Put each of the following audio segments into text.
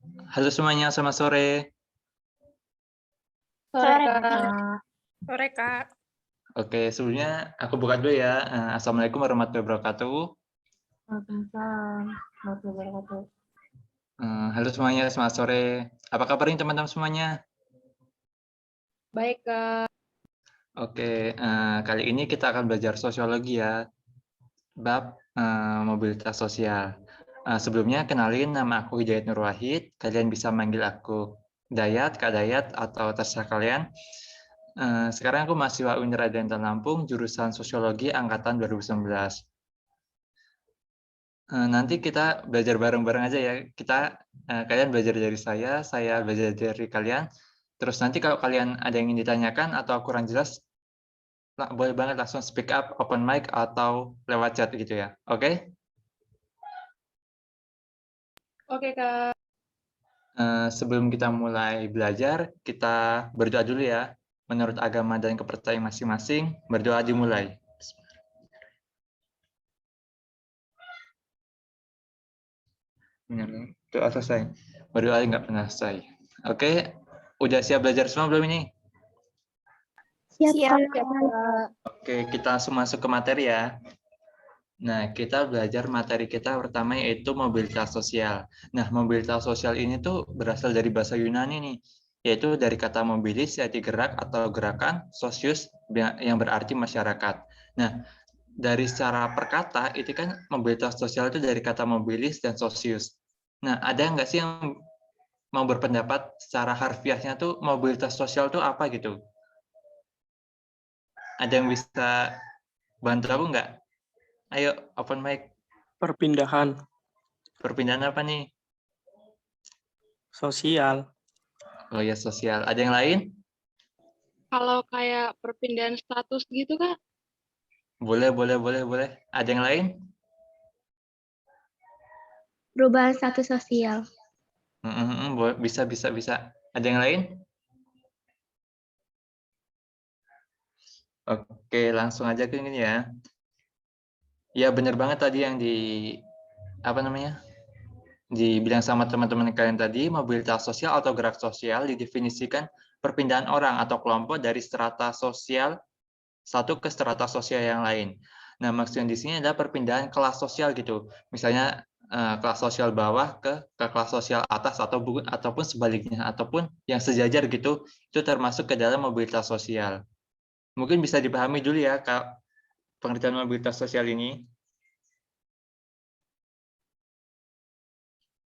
Halo semuanya, selamat sore. Sore, Kak. Sore, Kak. Oke, sebelumnya aku buka dulu ya. Assalamualaikum warahmatullahi wabarakatuh. Waalaikumsalam warahmatullahi wabarakatuh. Halo semuanya, selamat sore. Apa kabarnya teman-teman semuanya? Baik, Kak. Oke, kali ini kita akan belajar sosiologi ya, bab mobilitas sosial. Sebelumnya kenalin, nama aku Hidayat Nur Wahid. Kalian bisa manggil aku Dayat, Kak Dayat, atau terserah kalian. Sekarang aku mahasiswa Unir Adantan Lampung, jurusan Sosiologi angkatan 2019. Nanti kita belajar bareng-bareng aja ya. Kalian belajar dari saya belajar dari kalian. Terus nanti kalau kalian ada yang ingin ditanyakan atau kurang jelas, boleh banget langsung speak up, open mic, atau lewat chat gitu ya. Oke? Oke, Kak. Sebelum kita mulai belajar, kita berdoa dulu ya. Menurut agama dan kepercayaan masing-masing, berdoa dimulai. Doa selesai. Berdoa nggak pernah selesai. Oke, udah siap belajar semua belum ini? Siap, Kak. Oke, kita langsung masuk ke materi ya. Nah, kita belajar materi kita pertama yaitu mobilitas sosial. Nah, mobilitas sosial ini tuh berasal dari bahasa Yunani nih, yaitu dari kata mobilis, yaitu gerak atau gerakan, sosius yang berarti masyarakat. Nah, dari secara perkata, itu kan mobilitas sosial itu dari kata mobilis dan sosius. Nah, ada nggak sih yang mau berpendapat secara harfiahnya tuh mobilitas sosial tuh apa gitu? Ada yang bisa bantu aku nggak? Ayo, open mic. Perpindahan Perpindahan apa nih? sosial, Oh ya, sosial. Ada yang lain? Kalau kayak perpindahan status gitu, Kak. Boleh. Ada yang lain? Perubahan status sosial. Bisa. Ada yang lain? Oke, langsung aja ke ini ya. Ya, benar banget tadi yang dibilang sama teman-teman kalian tadi, mobilitas sosial atau gerak sosial didefinisikan perpindahan orang atau kelompok dari strata sosial satu ke strata sosial yang lain. Nah, maksudnya di sini adalah perpindahan kelas sosial gitu. Misalnya kelas sosial bawah ke kelas sosial atas ataupun sebaliknya ataupun yang sejajar gitu, itu termasuk ke dalam mobilitas sosial. Mungkin bisa dipahami dulu ya, Kak, pengertian mobilitas sosial ini.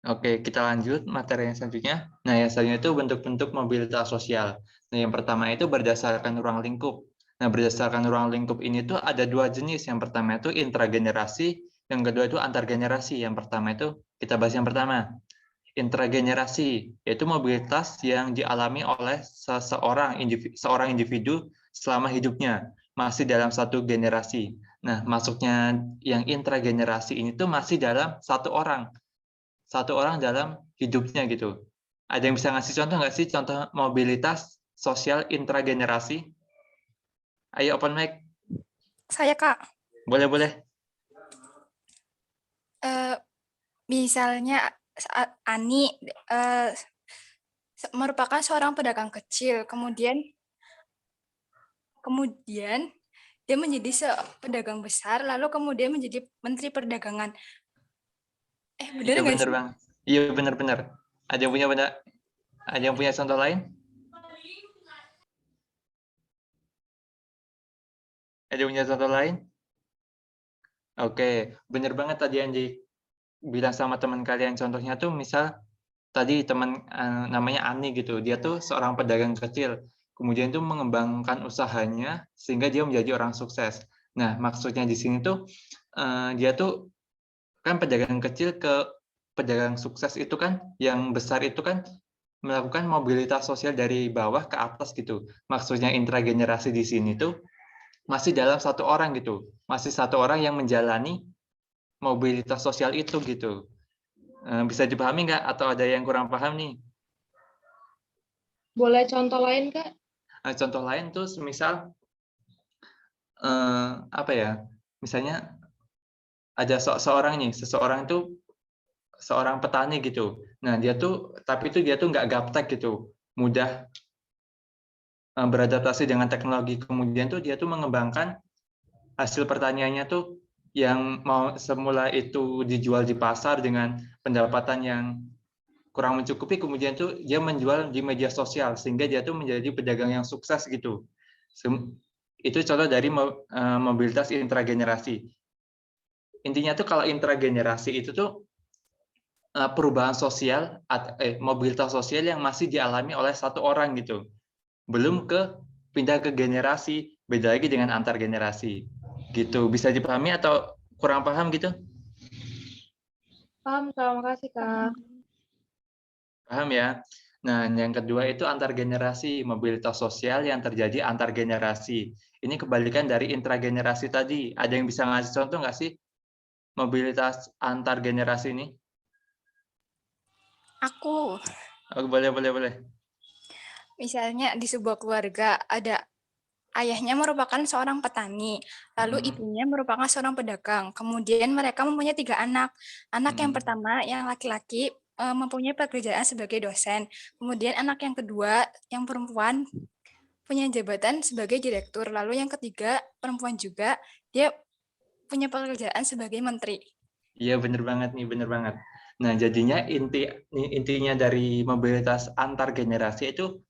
Oke, kita lanjut materi yang selanjutnya. Nah, yang selanjutnya itu bentuk-bentuk mobilitas sosial. Nah, yang pertama itu berdasarkan ruang lingkup. Nah, berdasarkan ruang lingkup ini tuh ada dua jenis. Yang pertama itu intragenerasi, yang kedua itu antargenerasi. Yang pertama itu kita bahas yang pertama. Intragenerasi, yaitu mobilitas yang dialami oleh seorang individu selama hidupnya, masih dalam satu generasi. Nah, masuknya yang intragenerasi ini tuh masih dalam satu orang dalam hidupnya gitu. Ada yang bisa ngasih contoh nggak sih contoh mobilitas sosial intragenerasi? Ayo open mic. Saya, Kak. Boleh. Misalnya saat Ani merupakan seorang pedagang kecil, kemudian dia menjadi pedagang besar, lalu kemudian menjadi Menteri Perdagangan. Benar nggak sih? Bang. Iya benar. Ada yang punya contoh lain? Ada yang punya contoh lain? Oke, benar banget tadi yang dibilang sama teman kalian. Contohnya tuh misal tadi teman namanya Ani gitu, dia tuh seorang pedagang kecil, kemudian tuh mengembangkan usahanya sehingga dia menjadi orang sukses. Nah, maksudnya di sini tuh dia tuh kan pedagang kecil ke pedagang sukses itu kan, yang besar itu kan melakukan mobilitas sosial dari bawah ke atas gitu. Maksudnya intragenerasi di sini tuh masih dalam satu orang gitu, masih satu orang yang menjalani mobilitas sosial itu gitu. Bisa dipahami nggak atau ada yang kurang paham nih? Boleh contoh lain, Kak? Contoh lain tuh misal apa ya? Misalnya ada seseorang itu seorang petani gitu. Nah, tapi dia tuh nggak gaptek gitu, mudah beradaptasi dengan teknologi. Kemudian tuh dia tuh mengembangkan hasil pertaniannya tuh yang mau semula itu dijual di pasar dengan pendapatan yang kurang mencukupi, kemudian tuh dia menjual di media sosial sehingga dia tuh menjadi pedagang yang sukses gitu. Itu contoh dari mobilitas intragenerasi. Intinya tuh kalau intragenerasi itu tuh perubahan sosial, mobilitas sosial yang masih dialami oleh satu orang gitu. Belum pindah ke generasi, beda lagi dengan antar generasi. Gitu. Bisa dipahami atau kurang paham gitu? Paham, Kak. Makasih, Kak. Paham ya? Nah, yang kedua itu antar generasi, mobilitas sosial yang terjadi antar generasi. Ini kebalikan dari intragenerasi tadi. Ada yang bisa ngasih contoh nggak sih mobilitas antar generasi ini? Aku, Oh, boleh. misalnya di sebuah keluarga ada ayahnya merupakan seorang petani, lalu Mm-mm. ibunya merupakan seorang pedagang. Kemudian mereka mempunyai 3 anak. Anak yang Mm-mm. pertama, yang laki-laki, mempunyai pekerjaan sebagai dosen. Kemudian anak yang kedua, yang perempuan, punya jabatan sebagai direktur. Lalu yang ketiga, perempuan juga, dia punya pekerjaan sebagai menteri. Iya, bener banget nih, bener banget. Nah, jadinya intinya dari mobilitas antar generasi itu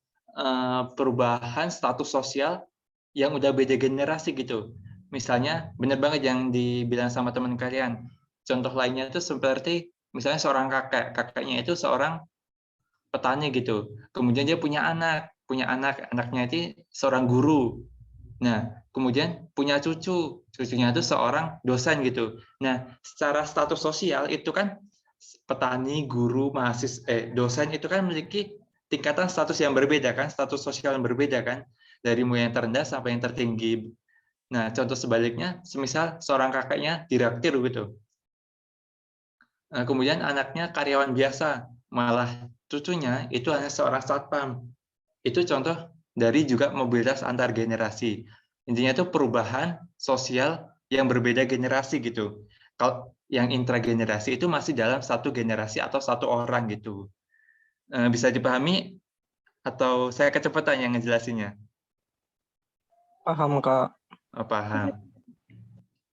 perubahan status sosial yang udah beda generasi gitu. Misalnya, bener banget yang dibilang sama teman kalian. Contoh lainnya itu seperti misalnya seorang kakaknya itu seorang petani gitu. Kemudian dia punya anaknya itu seorang guru. Nah, kemudian punya cucunya itu seorang dosen gitu. Nah, secara status sosial itu kan petani, guru, dosen itu kan memiliki tingkatan status yang berbeda kan, status sosial yang berbeda kan, dari mulai yang terendah sampai yang tertinggi. Nah, contoh sebaliknya, semisal seorang kakaknya direktur gitu. Nah, kemudian anaknya karyawan biasa, malah cucunya itu hanya seorang satpam. Itu contoh dari juga mobilitas antar generasi. Intinya itu perubahan sosial yang berbeda generasi gitu. Kalau yang intragenerasi itu masih dalam satu generasi atau satu orang gitu. Bisa dipahami atau saya kecepatan yang ngejelasinnya? Paham, Kak. Oh, paham.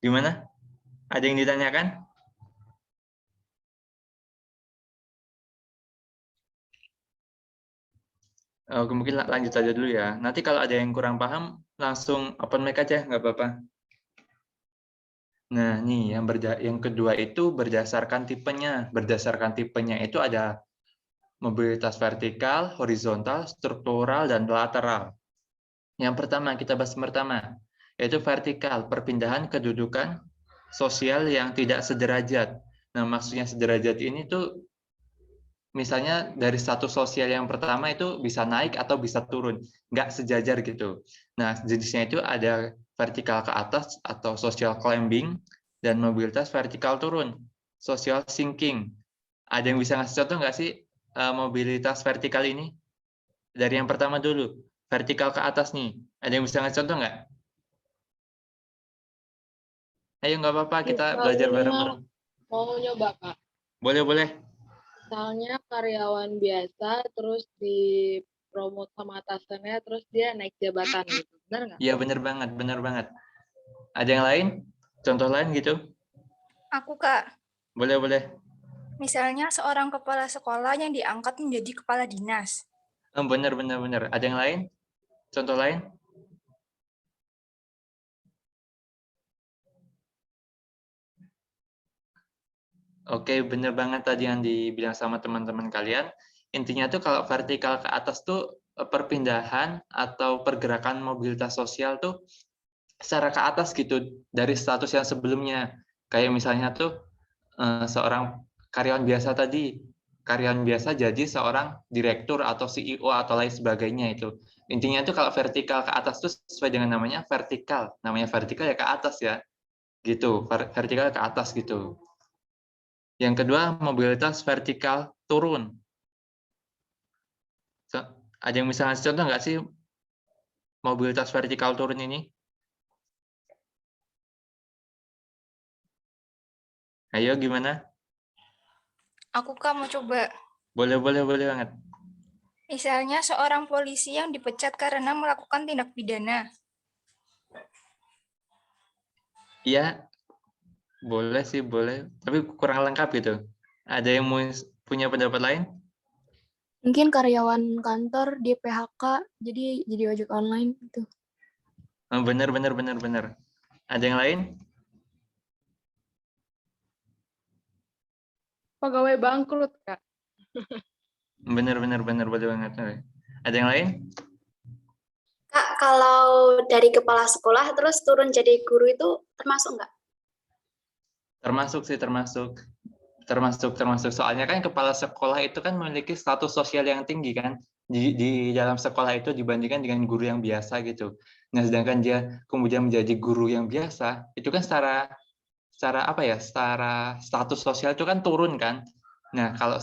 Gimana? Ada yang ditanyakan? Mungkin lanjut aja dulu ya. Nanti kalau ada yang kurang paham, langsung open mic aja, nggak apa-apa. Nah, nih yang kedua itu berdasarkan tipenya. Berdasarkan tipenya itu ada mobilitas vertikal, horizontal, struktural, dan lateral. Yang pertama, kita bahas pertama, yaitu vertikal, perpindahan kedudukan sosial yang tidak sederajat. Nah, maksudnya sederajat ini tuh misalnya dari status sosial yang pertama itu bisa naik atau bisa turun, nggak sejajar gitu. Nah, jenisnya itu ada vertikal ke atas atau social climbing, dan mobilitas vertikal turun, social sinking. Ada yang bisa ngasih contoh nggak sih mobilitas vertikal ini? Dari yang pertama dulu, vertikal ke atas nih. Ada yang bisa ngasih contoh nggak? Ayo, nggak apa-apa, kita belajar bareng-bareng. Mau nyoba, Kak. Boleh. Misalnya karyawan biasa, terus dipromot sama atasannya, terus dia naik jabatan gitu. Benar nggak? Iya, bener banget. Ada yang lain? Contoh lain gitu? Aku, Kak, Boleh. misalnya seorang kepala sekolah yang diangkat menjadi kepala dinas. Bener. Ada yang lain? Contoh lain? Oke, bener banget tadi yang dibilang sama teman-teman kalian. Intinya tuh kalau vertikal ke atas tuh perpindahan atau pergerakan mobilitas sosial tuh secara ke atas gitu dari status yang sebelumnya. Kayak misalnya tuh seorang karyawan biasa tadi, karyawan biasa jadi seorang direktur atau CEO atau lain sebagainya itu. Intinya tuh kalau vertikal ke atas tuh sesuai dengan namanya vertikal. Namanya vertikal ya ke atas ya. Gitu, vertikal ke atas gitu. Yang kedua, mobilitas vertikal turun. Ada yang bisa ngasih contoh nggak sih mobilitas vertikal turun ini? Ayo, gimana? Aku, Kak, mau coba. Boleh banget. Misalnya seorang polisi yang dipecat karena melakukan tindak pidana. Iya, boleh sih, boleh. Tapi kurang lengkap gitu. Ada yang mau punya pendapat lain? Mungkin karyawan kantor di PHK jadi ojek online gitu. Bener. Ada yang lain? Pegawai bangkrut, Kak. Bener, boleh banget. Ada yang lain? Kak, kalau dari kepala sekolah terus turun jadi guru itu termasuk nggak? Termasuk sih, termasuk. Soalnya kan kepala sekolah itu kan memiliki status sosial yang tinggi kan di dalam sekolah itu dibandingkan dengan guru yang biasa gitu. Nah, sedangkan dia kemudian menjadi guru yang biasa, itu kan secara apa ya? Secara status sosial itu kan turun kan. Nah, kalau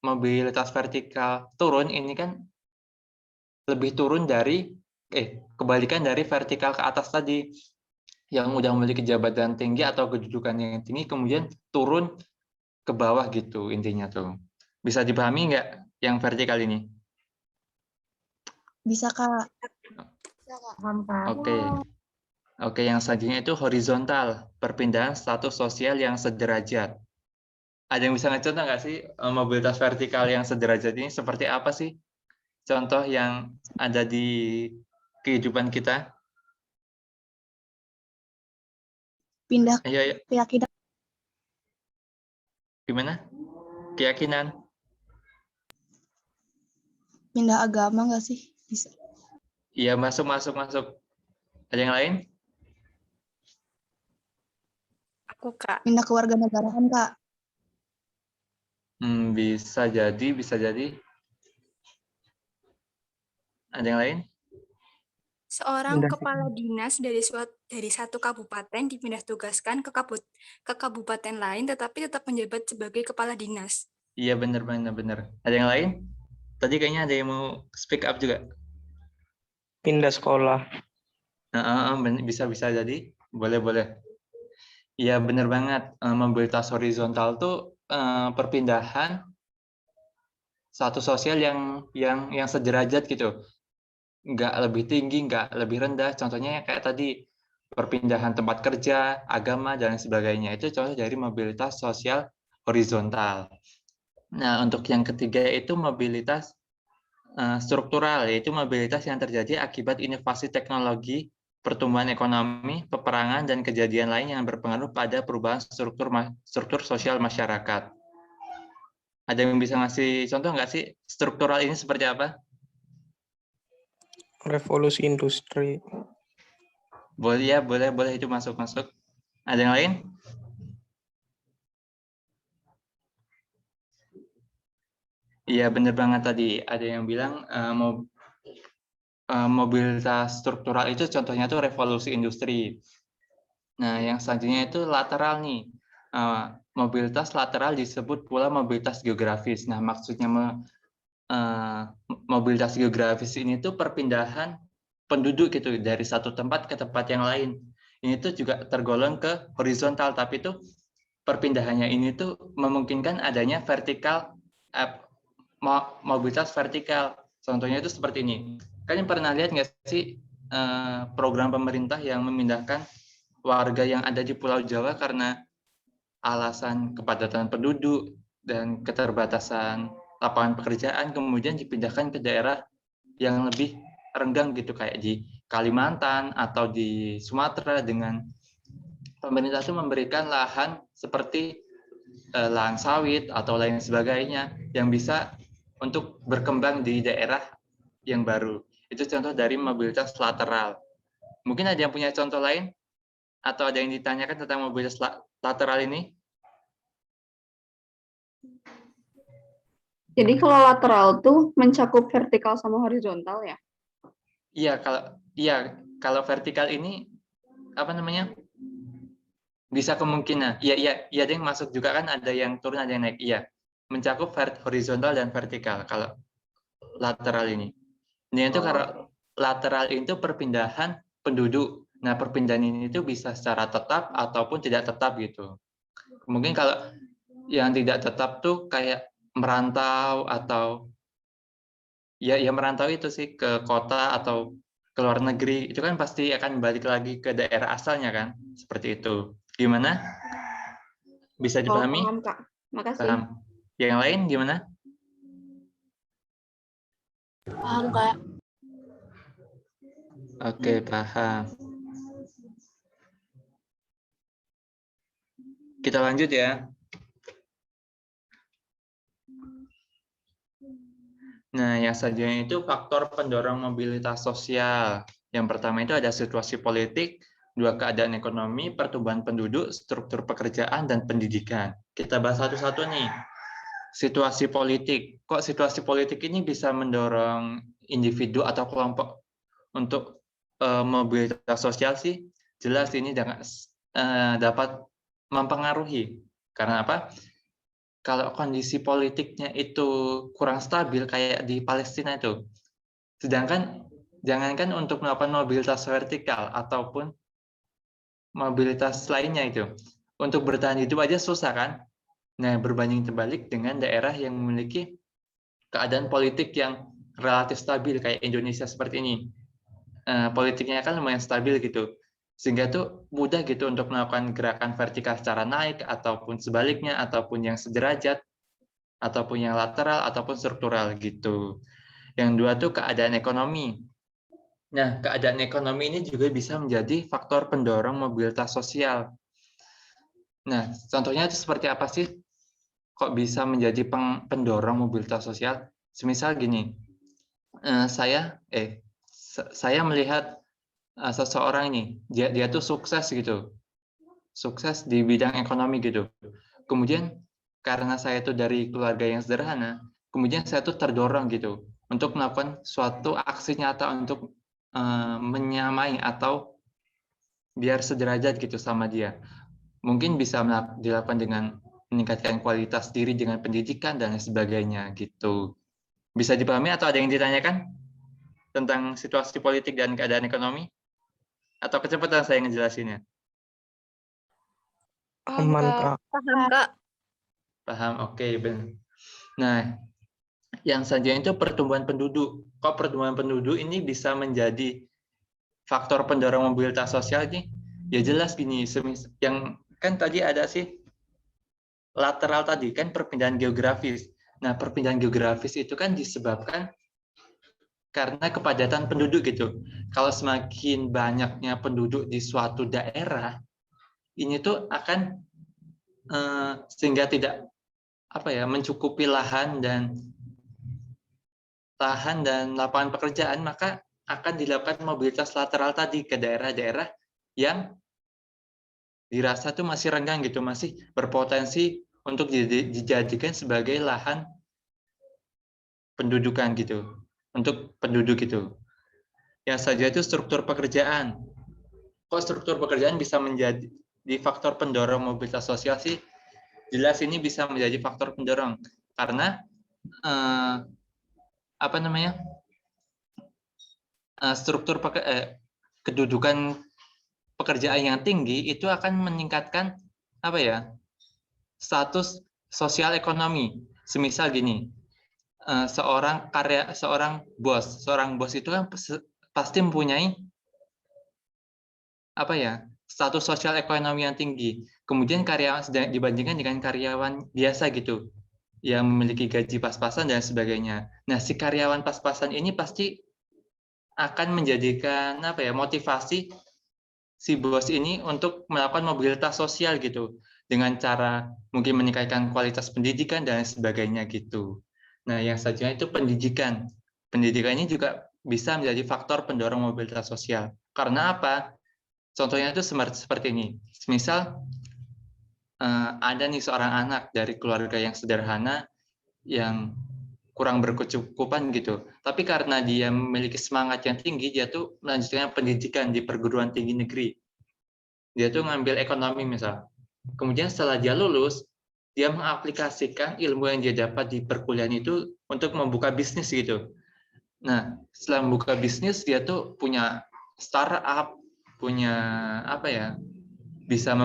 mobilitas vertikal turun ini kan lebih turun dari kebalikan dari vertikal ke atas tadi, yang udah memiliki jabatan tinggi atau kedudukan yang tinggi kemudian turun ke bawah gitu intinya tuh. Bisa dipahami nggak yang vertikal ini? Bisa, Kak. Paham, Kak. Oke, yang selanjutnya itu horizontal, perpindahan status sosial yang sederajat. Ada yang bisa ngecontoh nggak sih mobilitas vertikal yang sederajat ini seperti apa sih? Contoh yang ada di kehidupan kita? Pindah Ayo. keyakinan. Gimana? Keyakinan? Pindah agama nggak sih? Bisa. Iya, masuk. Ada yang lain? Aku, Kak. Pindah kewarganegaraan, Kak. Bisa jadi. Ada yang lain? Seorang Pindah. kepala dinas dari satu kabupaten dipindah tugaskan ke kabupaten lain tetapi tetap menjabat sebagai kepala dinas. Iya, benar. Ada yang lain? Tadi kayaknya ada yang mau speak up juga. Pindah sekolah. Bisa jadi. Boleh. Iya, benar banget. Mobilitas horizontal tuh perpindahan status sosial yang sederajat gitu. Nggak lebih tinggi, nggak lebih rendah. Contohnya kayak tadi, perpindahan tempat kerja, agama, dan sebagainya. Itu contoh dari mobilitas sosial horizontal. Nah, untuk yang ketiga itu mobilitas struktural, yaitu mobilitas yang terjadi akibat inovasi teknologi, pertumbuhan ekonomi, peperangan, dan kejadian lain yang berpengaruh pada perubahan struktur sosial masyarakat. Ada yang bisa ngasih contoh nggak sih struktural ini seperti apa? Revolusi industri. Boleh itu masuk. Ada yang lain? Iya, benar banget tadi. Ada yang bilang mobilitas struktural itu contohnya tuh revolusi industri. Nah, yang selanjutnya itu lateral nih. Mobilitas lateral disebut pula mobilitas geografis. Nah, maksudnya mobilitas geografis ini tuh perpindahan penduduk gitu dari satu tempat ke tempat yang lain. Ini tuh juga tergolong ke horizontal, tapi tuh perpindahannya ini tuh memungkinkan adanya vertikal, mobilitas vertikal. Contohnya itu seperti ini. Kalian pernah lihat nggak sih program pemerintah yang memindahkan warga yang ada di Pulau Jawa karena alasan kepadatan penduduk dan keterbatasan lapangan pekerjaan, kemudian dipindahkan ke daerah yang lebih renggang gitu, kayak di Kalimantan atau di Sumatera, dengan pemerintah itu memberikan lahan seperti lahan sawit atau lain sebagainya yang bisa untuk berkembang di daerah yang baru. Itu contoh dari mobilitas lateral. Mungkin ada yang punya contoh lain? Atau ada yang ditanyakan tentang mobilitas lateral ini? Jadi kalau lateral tuh mencakup vertikal sama horizontal ya? Iya, kalau vertikal ini apa namanya? Bisa kemungkinan. Iya, ada yang masuk juga kan, ada yang turun, ada yang naik. Iya. Mencakup horizontal dan vertikal kalau lateral ini. Ini itu kalau lateral itu perpindahan penduduk. Nah, perpindahan ini itu bisa secara tetap ataupun tidak tetap gitu. Mungkin kalau yang tidak tetap tuh kayak merantau atau ya merantau itu sih ke kota atau ke luar negeri, itu kan pasti akan balik lagi ke daerah asalnya kan, seperti itu. Gimana? Bisa Oh, dipahami? paham, Kak. Makasih. Paham. Yang lain gimana? Paham, Kak. Oke, paham. Kita lanjut ya. Nah, yang selanjutnya itu faktor pendorong mobilitas sosial. Yang pertama itu ada situasi politik, dua keadaan ekonomi, pertumbuhan penduduk, struktur pekerjaan, dan pendidikan. Kita bahas satu-satu nih. Situasi politik. Kok situasi politik ini bisa mendorong individu atau kelompok untuk mobilitas sosial sih? Jelas ini dapat mempengaruhi. Karena apa? Kalau kondisi politiknya itu kurang stabil kayak di Palestina itu. Sedangkan jangankan untuk melakukan mobilitas vertikal ataupun mobilitas lainnya itu. Untuk bertahan hidup aja susah kan? Nah, berbanding terbalik dengan daerah yang memiliki keadaan politik yang relatif stabil kayak Indonesia seperti ini. Politiknya kan lumayan stabil gitu. Sehingga tuh mudah gitu untuk melakukan gerakan vertikal secara naik ataupun sebaliknya ataupun yang sederajat ataupun yang lateral ataupun struktural gitu. Yang dua tuh keadaan ekonomi. Nah, keadaan ekonomi ini juga bisa menjadi faktor pendorong mobilitas sosial. Nah, contohnya itu seperti apa sih? Kok bisa menjadi pendorong mobilitas sosial? Semisal gini, saya melihat seseorang ini, dia tuh sukses gitu, sukses di bidang ekonomi gitu. Kemudian karena saya tuh dari keluarga yang sederhana, kemudian saya tuh terdorong gitu untuk melakukan suatu aksi nyata untuk menyamai atau biar sederajat gitu sama dia. Mungkin bisa dilakukan dengan meningkatkan kualitas diri dengan pendidikan dan sebagainya gitu. Bisa dipahami atau ada yang ditanyakan tentang situasi politik dan keadaan ekonomi? Atau kecepatan saya ngejelasinnya? Aman, Kak. Paham, Kak. Paham, oke. Nah, yang selanjutnya itu pertumbuhan penduduk. Kok pertumbuhan penduduk ini bisa menjadi faktor pendorong mobilitas sosial nih? Ya jelas gini, yang kan tadi ada sih lateral tadi kan perpindahan geografis. Nah, perpindahan geografis itu kan disebabkan karena kepadatan penduduk gitu. Kalau semakin banyaknya penduduk di suatu daerah, ini tuh akan sehingga tidak mencukupi lahan dan lapangan pekerjaan, maka akan dilakukan mobilitas lateral tadi ke daerah-daerah yang dirasa tuh masih renggang gitu, masih berpotensi untuk dijadikan sebagai lahan pendudukan gitu, untuk penduduk gitu. Yang saja itu struktur pekerjaan. Kok struktur pekerjaan bisa menjadi faktor pendorong mobilitas sosial sih? Jelas ini bisa menjadi faktor pendorong karena struktur kedudukan pekerjaan yang tinggi itu akan meningkatkan status sosial ekonomi. Semisal gini, seorang bos itu kan pasti mempunyai status sosial ekonomi yang tinggi. Kemudian karyawan dibandingkan dengan karyawan biasa gitu, yang memiliki gaji pas-pasan dan sebagainya. Nah, si karyawan pas-pasan ini pasti akan menjadikan motivasi si bos ini untuk melakukan mobilitas sosial gitu, dengan cara mungkin meningkatkan kualitas pendidikan dan sebagainya gitu. Nah, yang selanjutnya itu pendidikan. Pendidikan ini juga bisa menjadi faktor pendorong mobilitas sosial. Karena apa? Contohnya itu seperti ini. Misal ada nih seorang anak dari keluarga yang sederhana yang kurang berkecukupan gitu. Tapi karena dia memiliki semangat yang tinggi, dia tuh melanjutkan pendidikan di perguruan tinggi negeri. Dia tuh ngambil ekonomi misal. Kemudian setelah dia lulus, dia mengaplikasikan ilmu yang dia dapat di perkuliahan itu untuk membuka bisnis gitu. Nah, setelah membuka bisnis, dia tuh punya startup, punya bisa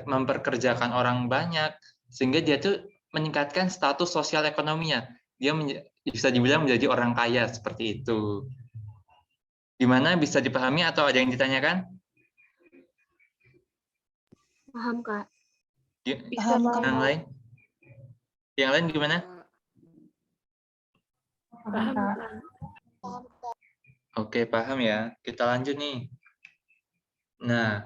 memperkerjakan orang banyak, sehingga dia tuh meningkatkan status sosial ekonominya. Dia bisa dibilang menjadi orang kaya seperti itu. Gimana, bisa dipahami atau ada yang ditanyakan? Paham, Kak. Bisa, Kak. Yang lain? Yang lain gimana? Paham, Kak. Oke, paham ya. Kita lanjut nih. Nah,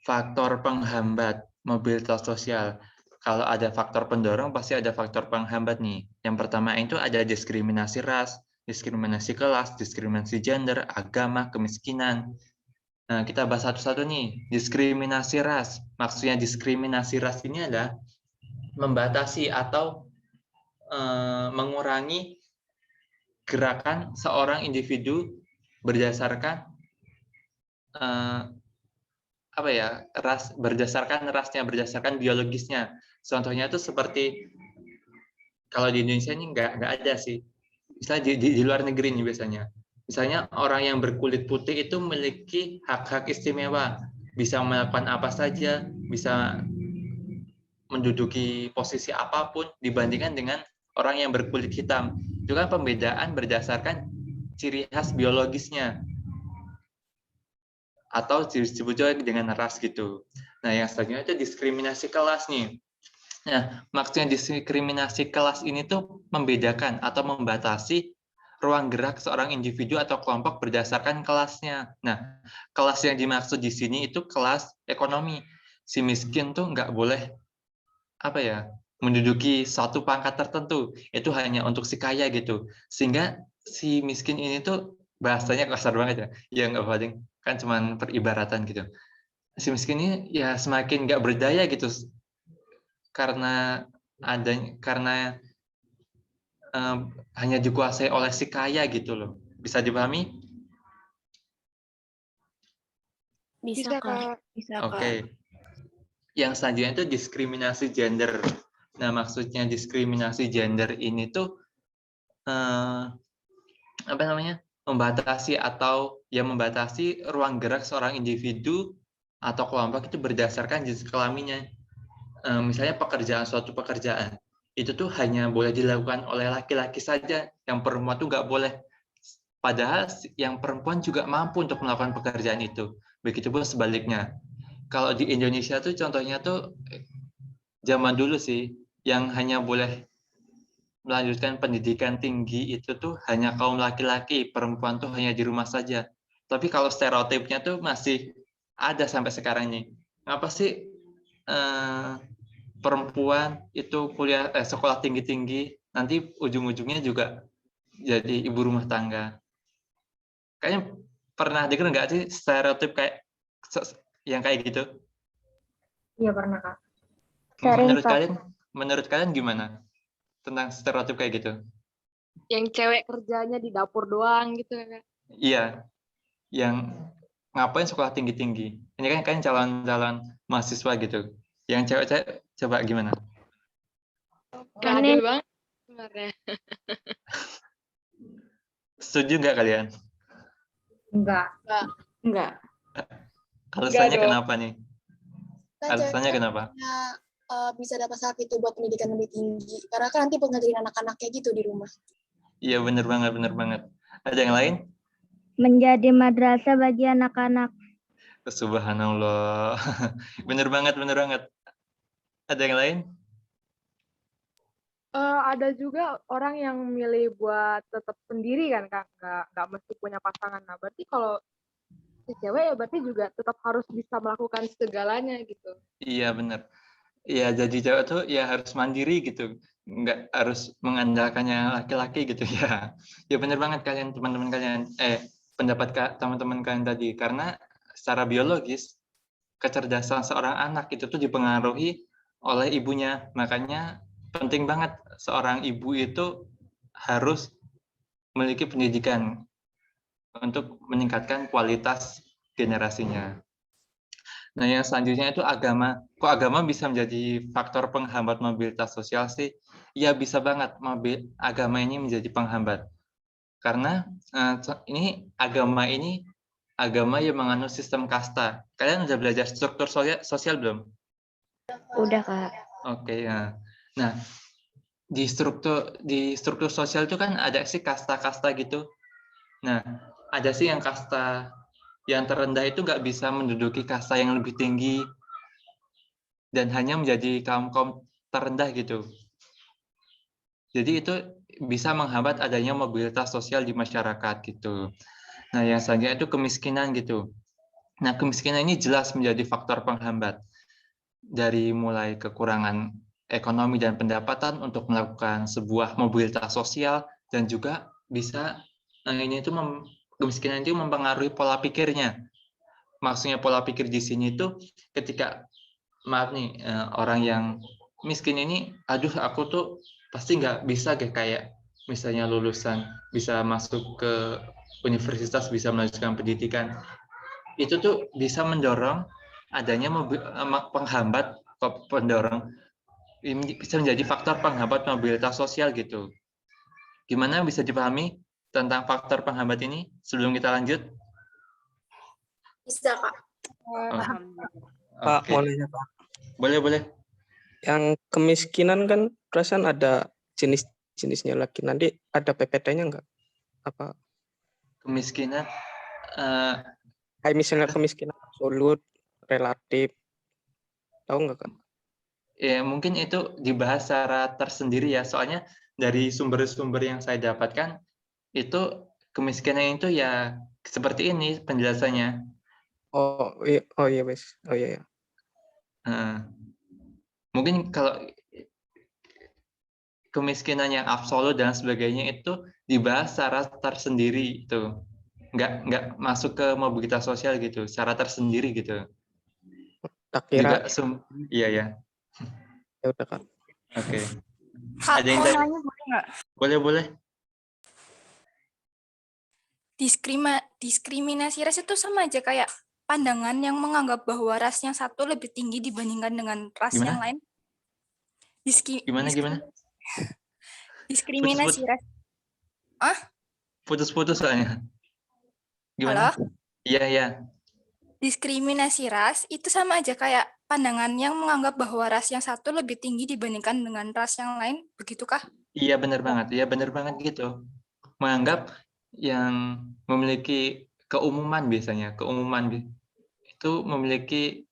faktor penghambat mobilitas sosial. Kalau ada faktor pendorong, pasti ada faktor penghambat nih. Yang pertama itu ada diskriminasi ras, diskriminasi kelas, diskriminasi gender, agama, kemiskinan. Nah, kita bahas satu-satu nih. Diskriminasi ras. Maksudnya diskriminasi ras ini adalah membatasi atau mengurangi gerakan seorang individu berdasarkan berdasarkan rasnya, berdasarkan biologisnya. Contohnya itu seperti kalau di Indonesia ini nggak ada sih. Misalnya di luar negeri nih biasanya. Misalnya orang yang berkulit putih itu memiliki hak-hak istimewa, bisa melakukan apa saja, bisa menduduki posisi apapun dibandingkan dengan orang yang berkulit hitam. Itu kan pembedaan berdasarkan ciri khas biologisnya, atau disebut juga dengan ras gitu. Nah, yang selanjutnya itu diskriminasi kelas nih. Nah, maksudnya diskriminasi kelas ini tuh membedakan atau membatasi ruang gerak seorang individu atau kelompok berdasarkan kelasnya. Nah, kelas yang dimaksud di sini itu kelas ekonomi. Si miskin tuh nggak boleh menduduki satu pangkat tertentu. Itu hanya untuk si kaya gitu. Sehingga si miskin ini tuh bahasanya kasar banget ya. Ya nggak apa-apa, kan cuman peribaratan gitu. Si miskin ini ya semakin nggak berdaya gitu karena hanya dikuasai oleh si kaya gitu loh. Bisa dipahami? Bisa, Kak. Bisa, Kak. Oke. Yang selanjutnya itu diskriminasi gender. Nah, maksudnya diskriminasi gender ini tuh membatasi ruang gerak seorang individu atau kelompok itu berdasarkan jenis kelaminnya. Misalnya suatu pekerjaan itu tuh hanya boleh dilakukan oleh laki-laki saja, yang perempuan tuh nggak boleh. Padahal yang perempuan juga mampu untuk melakukan pekerjaan itu. Begitupun sebaliknya. Kalau di Indonesia tuh contohnya tuh zaman dulu sih, yang hanya boleh melanjutkan pendidikan tinggi itu tuh hanya kaum laki-laki, perempuan tuh hanya di rumah saja. Tapi kalau stereotipnya tuh masih ada sampai sekarang ini. Ngapa sih perempuan itu sekolah tinggi-tinggi, nanti ujung-ujungnya juga jadi ibu rumah tangga? Kayaknya pernah dengar nggak sih stereotip yang kayak gitu? Iya pernah, Kak. Menurut kalian gimana tentang stereotip kayak gitu? Yang cewek kerjanya di dapur doang gitu kan. Iya, yang ngapain sekolah tinggi-tinggi? Ini kan kalian calon-calon mahasiswa gitu. Yang cewek-cewek coba gimana? Adil banget sebenarnya. Setuju nggak kalian? Enggak. Alasannya dong. kenapa nih? Alasannya kenapa? Bisa dapat hak itu buat pendidikan lebih tinggi. Karena kan nanti buat ngajarin anak-anaknya gitu di rumah. Iya, bener banget. Ada yang lain? Menjadi madrasah bagi anak-anak. Subhanallah. Bener banget. Ada yang lain? Ada juga orang yang milih buat tetap sendiri kan, Kak. Nggak mesti punya pasangan. Nah, berarti kalau si cewek ya berarti juga tetap harus bisa melakukan segalanya gitu. Iya, bener. Ya, jadi cewek tuh ya harus mandiri gitu. Nggak harus mengandalkannya laki-laki gitu ya. Ya bener banget kalian, teman-teman kalian. Pendapat teman-teman kalian tadi. Karena secara biologis, kecerdasan seorang anak itu tuh dipengaruhi oleh ibunya. Makanya penting banget seorang ibu itu harus memiliki pendidikan untuk meningkatkan kualitas generasinya. Nah, yang selanjutnya itu agama. Kok agama bisa menjadi faktor penghambat mobilitas sosial sih? Ya, bisa banget agama ini menjadi penghambat. Karena ini agama yang menganut sistem kasta. Kalian udah belajar struktur sosial belum? Udah, Kak. Oke, ya. Nah, di struktur sosial itu kan ada sih kasta-kasta gitu. Nah, ada sih yang kasta yang terendah itu nggak bisa menduduki kasta yang lebih tinggi dan hanya menjadi kaum-kaum terendah gitu. Jadi itu bisa menghambat adanya mobilitas sosial di masyarakat gitu. Nah, yang selanjutnya itu kemiskinan gitu. Nah, kemiskinan ini jelas menjadi faktor penghambat dari mulai kekurangan ekonomi dan pendapatan untuk melakukan sebuah mobilitas sosial dan juga bisa kemiskinan itu mempengaruhi pola pikirnya. Maksudnya pola pikir di sini itu ketika maaf nih orang yang miskin ini, aduh aku tuh pasti nggak bisa kayak misalnya lulusan bisa masuk ke universitas, bisa melanjutkan pendidikan, itu tuh bisa mendorong adanya pendorong ini bisa menjadi faktor penghambat mobilitas sosial gitu. Gimana bisa dipahami tentang faktor penghambat ini sebelum kita lanjut? Bisa, Kak. Pak, Oke. boleh ya, Pak? Boleh. Yang kemiskinan kan perasaan ada jenis-jenisnya lagi. Nanti ada PPT-nya nggak? Apa? Kemiskinan, Kayak misalnya kemiskinan absolut, relatif. Tahu nggak, Kak? ya mungkin itu dibahas secara tersendiri ya, soalnya dari sumber-sumber yang saya dapatkan itu kemiskinan itu ya seperti ini penjelasannya. Oh iya, wes. Oh iya. Mungkin kalau kemiskinan yang absolut dan sebagainya itu dibahas secara tersendiri itu, nggak masuk ke mobilitas sosial gitu, secara tersendiri gitu. Tak kira. Juga iya ya. Ya udah, Kak. Oke. Kak, Ada yang mau nanya boleh nggak? boleh. Diskriminasi ras itu sama aja kayak pandangan yang menganggap bahwa ras yang satu lebih tinggi dibandingkan dengan ras yang Gimana? lain. Gimana? Diskriminasi ras. Putus soalnya. Halo? Gimana? Iya. Diskriminasi ras itu sama aja kayak pandangan yang menganggap bahwa ras yang satu lebih tinggi dibandingkan dengan ras yang lain, begitukah? Iya benar banget gitu. Menganggap yang memiliki keumuman biasanya, itu memiliki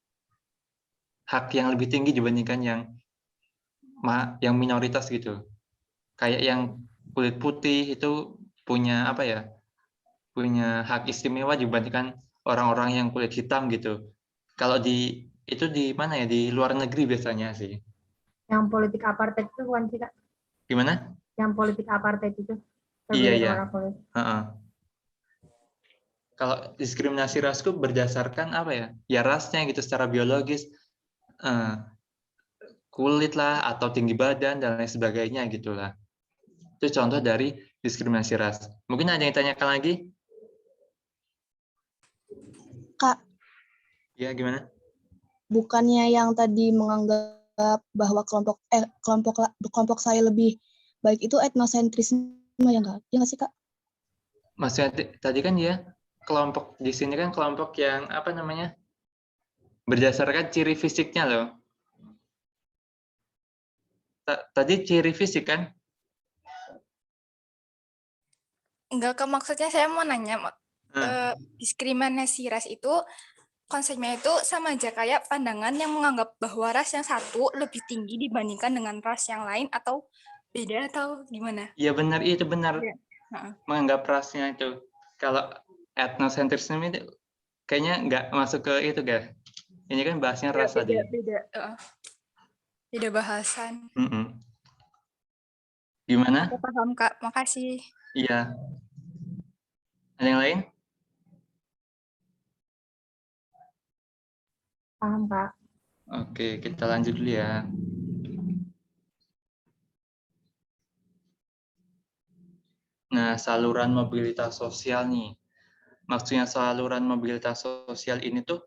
hak yang lebih tinggi dibandingkan yang minoritas gitu. Kayak yang kulit putih itu punya apa ya? Punya hak istimewa dibandingkan orang-orang yang kulit hitam gitu. Kalau itu di mana ya? Di luar negeri biasanya sih. Yang politik apartheid itu bukan sih, Kak? Gimana? Yang politik apartheid itu. Iya. Kalau diskriminasi rasku berdasarkan apa ya? Ya rasnya gitu secara biologis, kulit lah atau tinggi badan dan lain sebagainya gitulah. Itu contoh dari diskriminasi ras. Mungkin ada yang tanyakan lagi? Kak, Ya, gimana? bukannya yang tadi menganggap bahwa kelompok saya lebih baik itu etnosentrisme ya nggak? Ya nggak sih, Kak? Maksudnya tadi kan ya kelompok di sini kan kelompok yang apa namanya? Berdasarkan ciri fisiknya loh. Tadi ciri fisik kan? Enggak, Kak, maksudnya saya mau nanya, diskriminasi ras itu konsepnya itu sama aja kayak pandangan yang menganggap bahwa ras yang satu lebih tinggi dibandingkan dengan ras yang lain atau beda atau gimana? Iya benar, itu benar. Iya. Menganggap rasnya itu. Kalau etnosentrisme itu kayaknya nggak masuk ke itu, guys. Ini kan bahasnya ras tadi. Beda bahasan. Gimana? Aku paham, Kak. Makasih. Iya. Ada yang lain? Paham, Kak. Oke, kita lanjut dulu ya. Nah, saluran mobilitas sosial nih. Maksudnya saluran mobilitas sosial ini tuh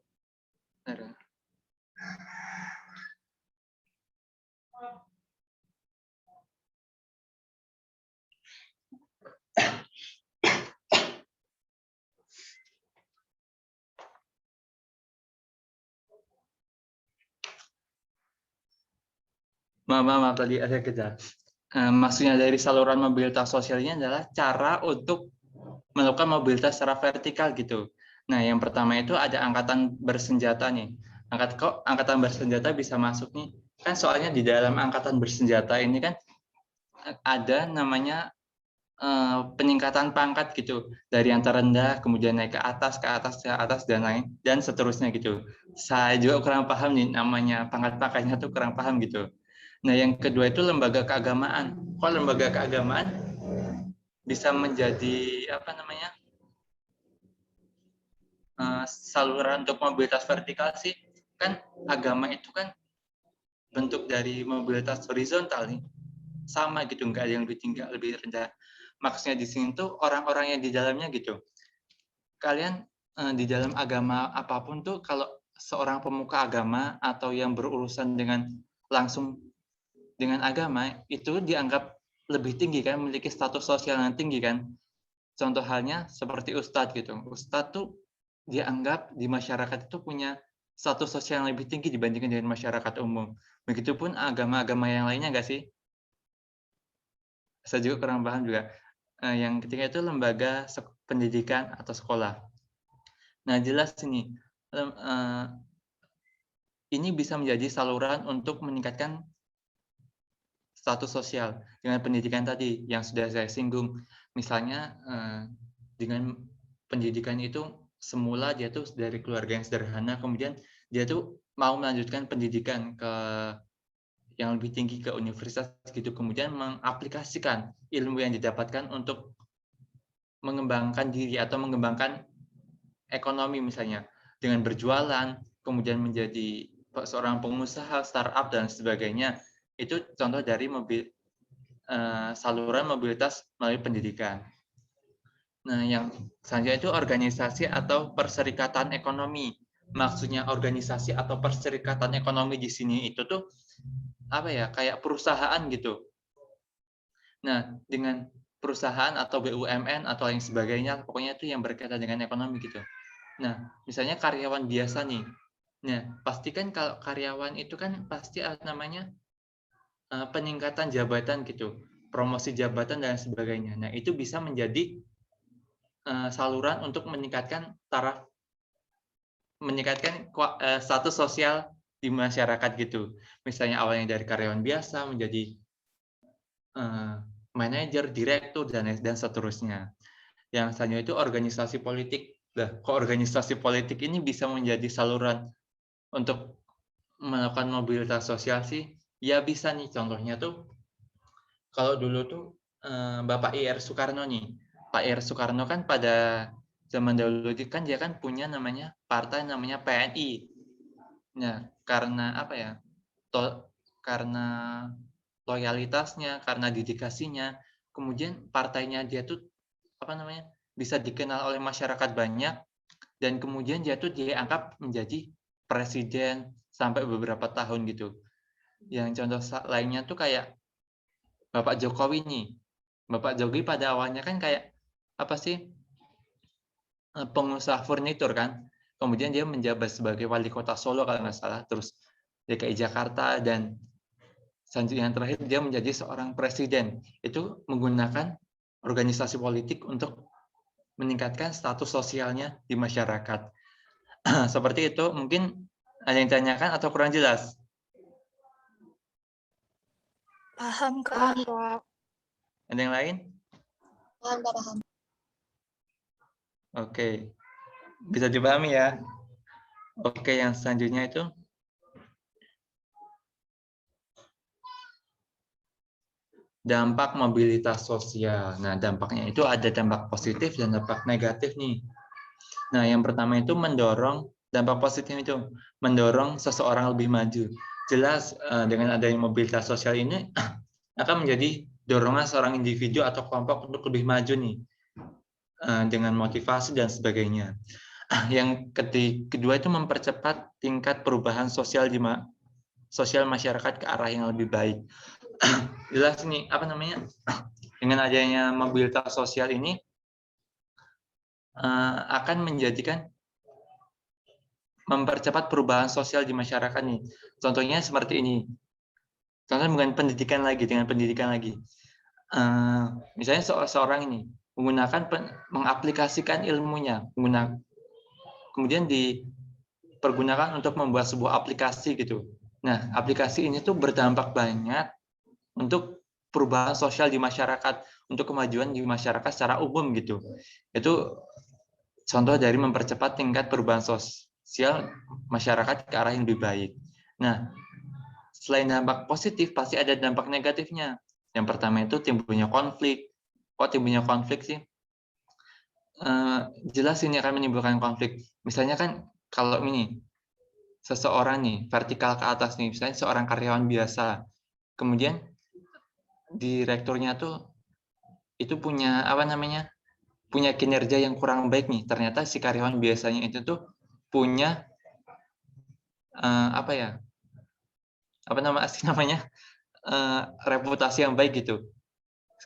maaf tadi ada kejap. Maksudnya dari saluran mobilitas sosial ini adalah cara untuk melakukan mobilitas secara vertikal gitu. Nah, yang pertama itu ada angkatan bersenjata nih. Angkatan bersenjata bisa masuk nih? Kan soalnya di dalam angkatan bersenjata ini kan ada namanya peningkatan pangkat gitu, dari yang terendah kemudian naik ke atas, dan lain dan seterusnya gitu. Saya juga kurang paham nih namanya pangkat-pangkatnya tuh kurang paham gitu. Nah, yang kedua itu lembaga keagamaan. Kok lembaga keagamaan bisa menjadi apa namanya saluran untuk mobilitas vertikal sih? Kan agama itu kan bentuk dari mobilitas horizontal nih, sama gitu, nggak ada yang lebih tinggi, lebih rendah. Maksudnya di sini tuh orang-orang yang di dalamnya gitu. Kalian di dalam agama apapun tuh, kalau seorang pemuka agama atau yang berurusan dengan langsung dengan agama itu dianggap lebih tinggi kan, memiliki status sosial yang tinggi kan. Contoh halnya seperti ustadz gitu. Ustadz tuh dianggap di masyarakat itu punya status sosial yang lebih tinggi dibandingkan dengan masyarakat umum. Begitupun agama-agama yang lainnya nggak sih? Saya juga kurang paham juga. Yang ketiga itu lembaga pendidikan atau sekolah. Nah, jelas ini bisa menjadi saluran untuk meningkatkan status sosial dengan pendidikan tadi yang sudah saya singgung. Misalnya dengan pendidikan itu semula dia tuh dari keluarga yang sederhana, kemudian dia tuh mau melanjutkan pendidikan ke yang lebih tinggi, ke universitas gitu, kemudian mengaplikasikan ilmu yang didapatkan untuk mengembangkan diri atau mengembangkan ekonomi misalnya dengan berjualan, kemudian menjadi seorang pengusaha, startup dan sebagainya. Itu contoh dari saluran mobilitas melalui pendidikan. Nah, yang selanjutnya itu organisasi atau perserikatan ekonomi. Maksudnya organisasi atau perserikatan ekonomi di sini itu tuh apa ya, kayak perusahaan gitu. Nah, dengan perusahaan atau BUMN atau yang sebagainya, pokoknya itu yang berkaitan dengan ekonomi gitu. Nah, misalnya karyawan biasa nih. Nah, pastikan kalau karyawan itu kan pasti namanya peningkatan jabatan gitu, promosi jabatan dan sebagainya. Nah, itu bisa menjadi saluran untuk meningkatkan status sosial di masyarakat gitu. Misalnya awalnya dari karyawan biasa menjadi manajer, direktur dan seterusnya. Yang selanjutnya itu organisasi politik. Kok organisasi politik ini bisa menjadi saluran untuk melakukan mobilitas sosial sih? Ya bisa nih, contohnya tuh kalau dulu tuh Bapak I.R. Soekarno nih. Pak I.R. Soekarno kan pada zaman dahulu kan dia kan punya namanya partai namanya PNI. Nah, karena apa ya? Karena loyalitasnya, karena dedikasinya, kemudian partainya dia tuh apa namanya? Bisa dikenal oleh masyarakat banyak, dan kemudian dia tuh diangkat menjadi presiden sampai beberapa tahun gitu. Yang contoh lainnya tuh kayak Bapak Jokowi nih. Bapak Jokowi pada awalnya kan kayak apa sih, pengusaha furnitur kan. Kemudian dia menjabat sebagai wali kota Solo kalau nggak salah, terus DKI Jakarta, dan selanjutnya yang terakhir dia menjadi seorang presiden. Itu menggunakan organisasi politik untuk meningkatkan status sosialnya di masyarakat. Seperti itu. Mungkin ada yang ditanyakan atau kurang jelas? Paham, Paham, Kak. Kak. Ada yang lain? Paham. Oke. Bisa dipahami ya? Oke, yang selanjutnya itu dampak mobilitas sosial. Nah, dampaknya itu ada dampak positif dan dampak negatif nih. Nah, yang pertama itu dampak positif itu mendorong seseorang lebih maju. Jelas dengan adanya mobilitas sosial ini akan menjadi dorongan seorang individu atau kelompok untuk lebih maju nih, dengan motivasi dan sebagainya. Yang kedua itu mempercepat tingkat perubahan sosial masyarakat ke arah yang lebih baik. Jelas nih, apa namanya, dengan adanya mobilitas sosial ini akan mempercepat perubahan sosial di masyarakat nih. Contohnya seperti ini. Contohnya dengan pendidikan lagi. Misalnya seorang ini mengaplikasikan ilmunya, kemudian dipergunakan untuk membuat sebuah aplikasi gitu. Nah, aplikasi ini tuh berdampak banyak untuk perubahan sosial di masyarakat, untuk kemajuan di masyarakat secara umum gitu. Itu contoh dari mempercepat tingkat perubahan sosial masyarakat ke arah yang lebih baik. Nah, selain dampak positif, pasti ada dampak negatifnya. Yang pertama itu timbulnya konflik. Kok timbulnya konflik sih? Jelas ini akan menimbulkan konflik. Misalnya kan kalau ini seseorang nih vertikal ke atas nih, misalnya seorang karyawan biasa, kemudian direkturnya tuh itu punya punya kinerja yang kurang baik nih. Ternyata si karyawan biasanya itu tuh punya reputasi yang baik gitu.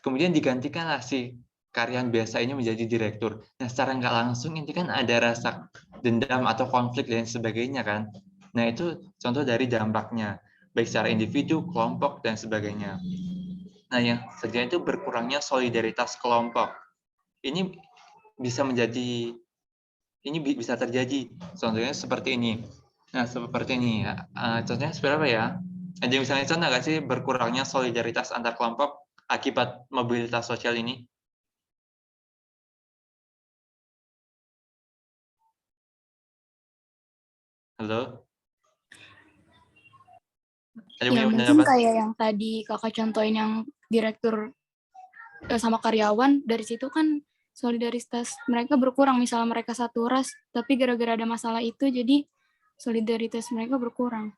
Kemudian digantikanlah si karyawan biasa ini menjadi direktur. Nah, secara nggak langsung ini kan ada rasa dendam atau konflik dan sebagainya kan. Nah, itu contoh dari dampaknya, baik secara individu, kelompok, dan sebagainya. Nah, yang selanjutnya itu berkurangnya solidaritas kelompok. Ini bisa terjadi. Contohnya seperti ini. Nah, seperti ini ya. Contohnya seperti apa ya? Ada misalnya contoh nggak sih berkurangnya solidaritas antar kelompok akibat mobilitas sosial ini? Halo? Ada Ya punya mungkin pendapat? kayak yang tadi kakak contohin yang direktur sama karyawan, dari situ kan solidaritas mereka berkurang. Misalnya mereka satu ras, tapi gara-gara ada masalah itu jadi solidaritas mereka berkurang.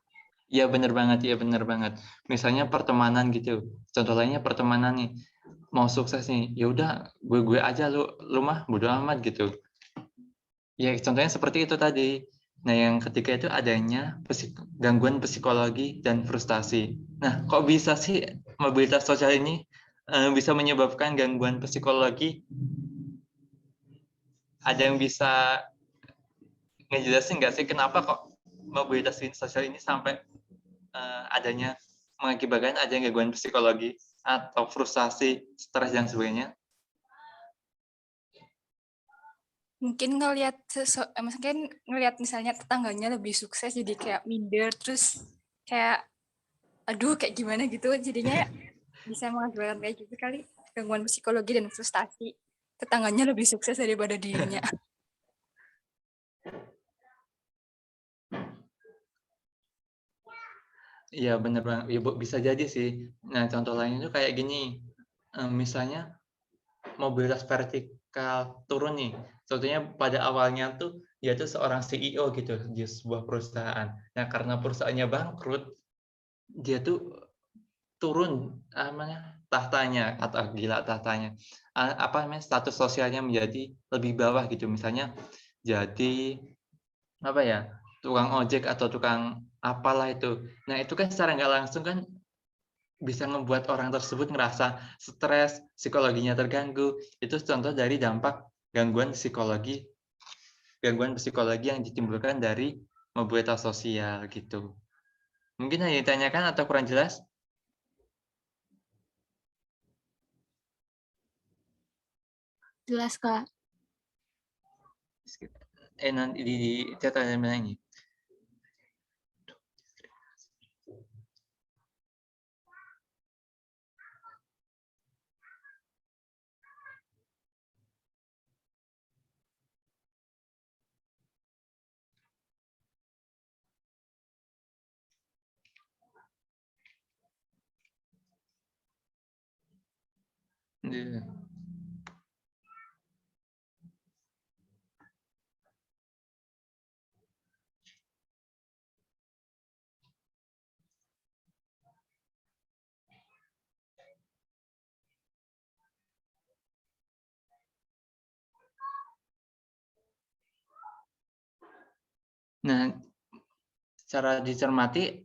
Iya benar banget. Misalnya pertemanan gitu. Contoh lainnya pertemanan nih. Mau sukses nih, ya udah gue aja, lu mah bodo amat gitu. Ya contohnya seperti itu tadi. Nah yang ketiga itu adanya gangguan psikologi dan frustasi. Nah kok bisa sih mobilitas sosial ini bisa menyebabkan gangguan psikologi? Ada yang bisa ngejelasin nggak sih kenapa kok mobilitas sosial ini sampai mengakibatkan adanya gangguan psikologi atau frustasi, stres dan sebagainya? Mungkin ngelihat misalnya tetangganya lebih sukses jadi kayak minder, terus kayak aduh kayak gimana gitu, jadinya bisa mengakibatkan kayak gitu kali, gangguan psikologi dan frustasi. Tetangganya lebih sukses daripada dirinya. Iya bener banget, ya, bisa jadi sih. Nah contoh lainnya itu kayak gini, misalnya mobilitas vertikal turun nih. Contohnya pada awalnya tuh dia tuh seorang CEO gitu di sebuah perusahaan. Nah karena perusahaannya bangkrut, dia tuh turun tahtanya atau status sosialnya menjadi lebih bawah gitu. Misalnya jadi tukang ojek atau tukang apalah itu. Nah itu kan secara nggak langsung kan bisa membuat orang tersebut ngerasa stres, psikologinya terganggu. Itu contoh dari dampak gangguan psikologi yang ditimbulkan dari mobilitas sosial gitu. Mungkin hanya ditanyakan atau kurang jelas? Jelas Kak. Nanti di chat ada ini. Nah, secara dicermati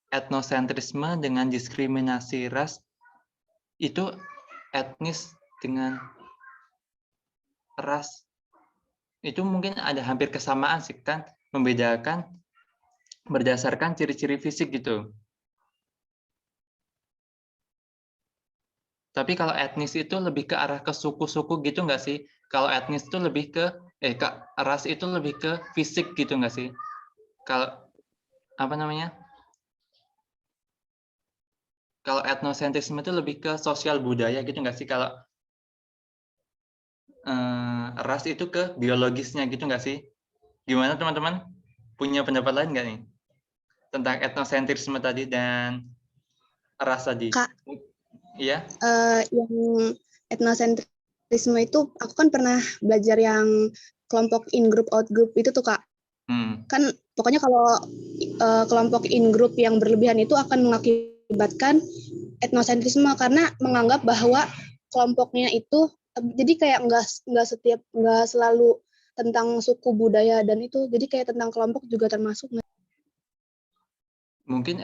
etnosentrisme dengan diskriminasi ras itu etnis dengan ras itu mungkin ada hampir kesamaan sih kan, membedakan berdasarkan ciri-ciri fisik gitu. Tapi kalau etnis itu lebih ke arah ke suku-suku gitu nggak sih? Kalau etnis itu lebih ke ras itu lebih ke fisik gitu nggak sih? Kalau apa namanya? Kalau etnosentrisme itu lebih ke sosial budaya gitu nggak sih? Kalau ras itu ke biologisnya gitu nggak sih? Gimana teman-teman? Punya pendapat lain nggak nih? Tentang etnosentrisme tadi dan ras tadi? Kak, Iya? yang etnosentrisme itu aku kan pernah belajar yang kelompok in group out group itu tuh Kak. Kan pokoknya kalau kelompok in group yang berlebihan itu akan mengakibatkan etnosentrisme karena menganggap bahwa kelompoknya itu jadi kayak nggak selalu tentang suku budaya dan itu jadi kayak tentang kelompok juga termasuk. Mungkin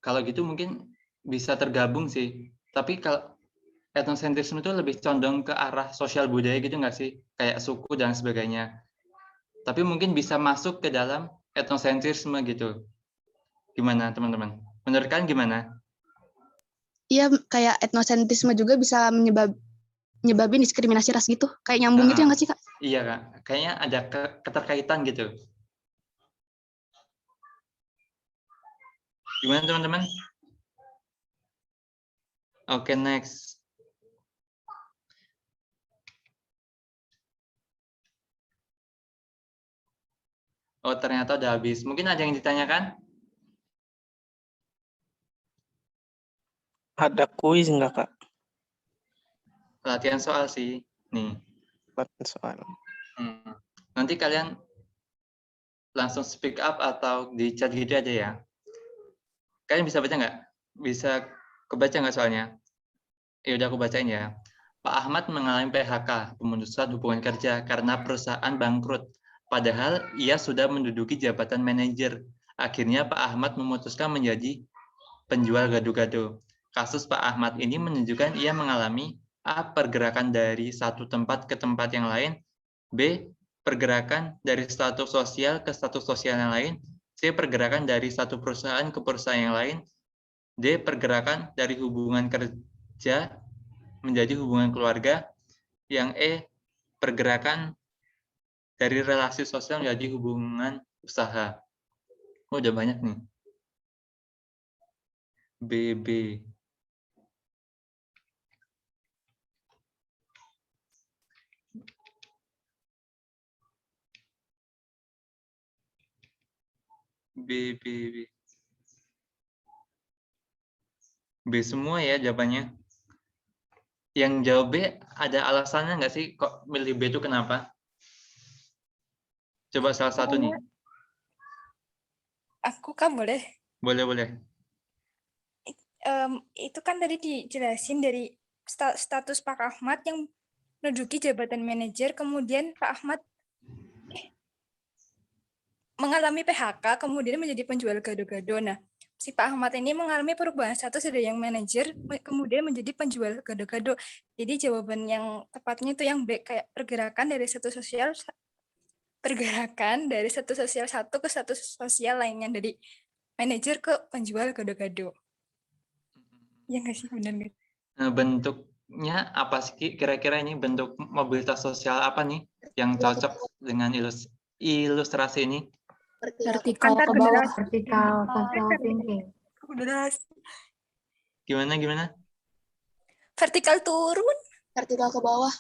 kalau gitu mungkin bisa tergabung sih. Tapi kalau etnosentrisme itu lebih condong ke arah sosial budaya gitu nggak sih? Kayak suku dan sebagainya. Tapi mungkin bisa masuk ke dalam etnosentrisme gitu. Gimana teman-teman? Menurut kalian gimana? Iya, kayak etnosentrisme juga bisa nyebabin diskriminasi ras gitu. Kayak nyambung gitu ya nggak sih Kak? Iya Kak. Kayaknya ada keterkaitan gitu. Gimana teman-teman? Oke, next. Oh, ternyata udah habis. Mungkin ada yang ditanyakan? Ada kuis nggak, Kak? Latihan soal sih. Nih. Latihan soal. Nanti kalian langsung speak up atau di chat gitu aja ya. Kalian bisa baca nggak? Bisa kebaca nggak soalnya? Ya udah aku bacain ya. Pak Ahmad mengalami PHK, pemutusan hubungan kerja karena perusahaan bangkrut. Padahal ia sudah menduduki jabatan manajer. Akhirnya Pak Ahmad memutuskan menjadi penjual gado-gado. Kasus Pak Ahmad ini menunjukkan ia mengalami A. Pergerakan dari satu tempat ke tempat yang lain. B. Pergerakan dari status sosial ke status sosial yang lain. C. Pergerakan dari satu perusahaan ke perusahaan yang lain. D. Pergerakan dari hubungan kerja menjadi hubungan keluarga. Yang E. Pergerakan dari relasi sosial menjadi hubungan usaha. Oh, udah banyak nih. BB. B semua ya jawabannya. Yang jawab B ada alasannya nggak sih kok milih B itu kenapa? Coba salah satu nih. Aku kan boleh. Boleh. Itu kan tadi dijelasin dari status Pak Ahmad yang menduduki jabatan manajer, kemudian Pak Ahmad mengalami PHK, kemudian menjadi penjual gado-gado. Nah, si Pak Ahmad ini mengalami perubahan status dari yang manajer, kemudian menjadi penjual gado-gado. Jadi jawaban yang tepatnya itu yang B, kayak pergerakan dari satu sosial satu ke satu sosial lainnya, dari manajer ke penjual gado-gado. Ya nggak sih, benar nggak? Nah, bentuknya apa sih kira-kira ini bentuk mobilitas sosial apa nih yang cocok dengan ilustrasi ini? Vertikal ke bawah. Vertikal social thinking. Gimana? Vertikal turun. Vertikal ke bawah.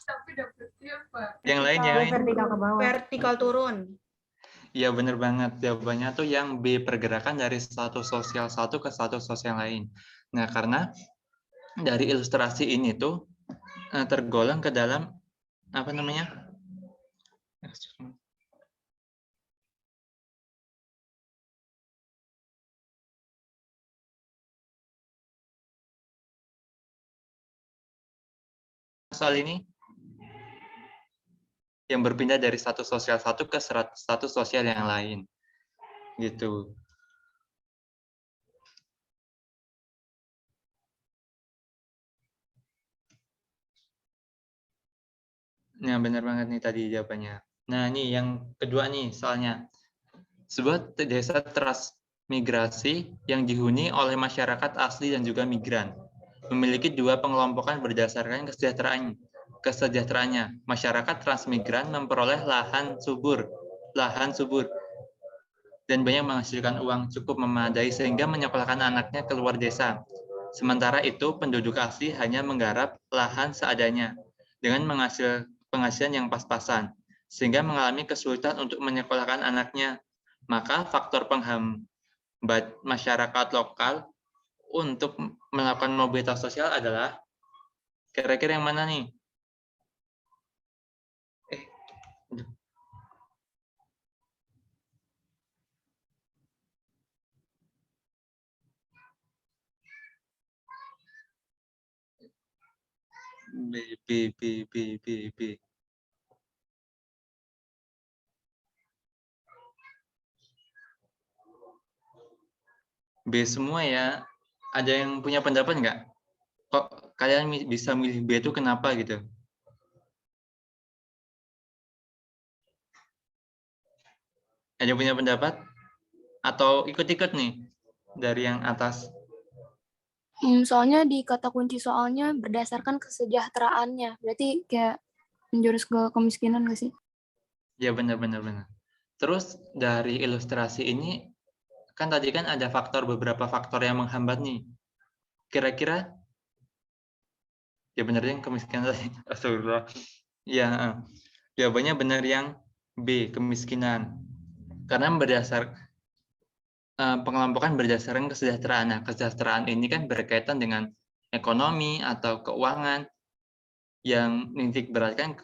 Yang lain. Vertikal ke bawah. Vertikal turun. Iya benar banget. Jawabannya tuh yang B, pergerakan dari status sosial satu ke status sosial lain. Nah, karena dari ilustrasi ini tuh tergolong ke dalam apa namanya? Soal ini yang berpindah dari status sosial satu ke status sosial yang lain. Gitu. Nah, benar banget nih tadi jawabannya. Nah, ini yang kedua nih soalnya. Sebuah desa transmigrasi yang dihuni oleh masyarakat asli dan juga migran. memiliki dua pengelompokan berdasarkan kesejahteraannya. Masyarakat transmigran memperoleh lahan subur, dan banyak menghasilkan uang cukup memadai sehingga menyekolahkan anaknya keluar desa. Sementara itu, penduduk asli hanya menggarap lahan seadanya dengan penghasilan yang pas-pasan, sehingga mengalami kesulitan untuk menyekolahkan anaknya. Maka faktor penghambat masyarakat lokal untuk melakukan mobilitas sosial adalah kira-kira yang mana nih? B. B semua ya. Ada yang punya pendapat nggak? Kok kalian bisa milih B itu kenapa gitu? Ada yang punya pendapat? Atau ikut-ikut nih dari yang atas? Soalnya di kata kunci soalnya berdasarkan kesejahteraannya. Berarti kayak menjurus ke kemiskinan nggak sih? Ya benar. Terus dari ilustrasi ini, kan tadi kan ada beberapa faktor yang menghambat nih. Kira-kira, ya benar yang kemiskinan tadi. Astagfirullah. Ya, jawabannya benar yang B, kemiskinan. Karena pengelompokan berdasarkan kesejahteraan. Nah, kesejahteraan ini kan berkaitan dengan ekonomi atau keuangan yang menitik beratkan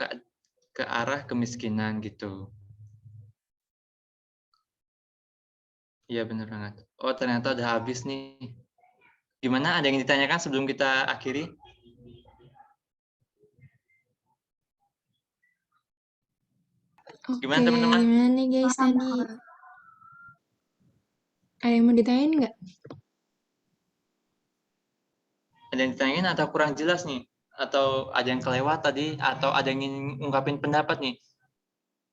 ke arah kemiskinan gitu. Iya benar banget. Oh ternyata udah habis nih. Gimana? Ada yang ditanyakan sebelum kita akhiri? Gimana teman-teman? Gimana nih guys tadi? Ada yang mau ditanyain nggak? Ada yang ditanyain atau kurang jelas nih? Atau ada yang kelewat tadi? Atau ada yang ingin ungkapin pendapat nih?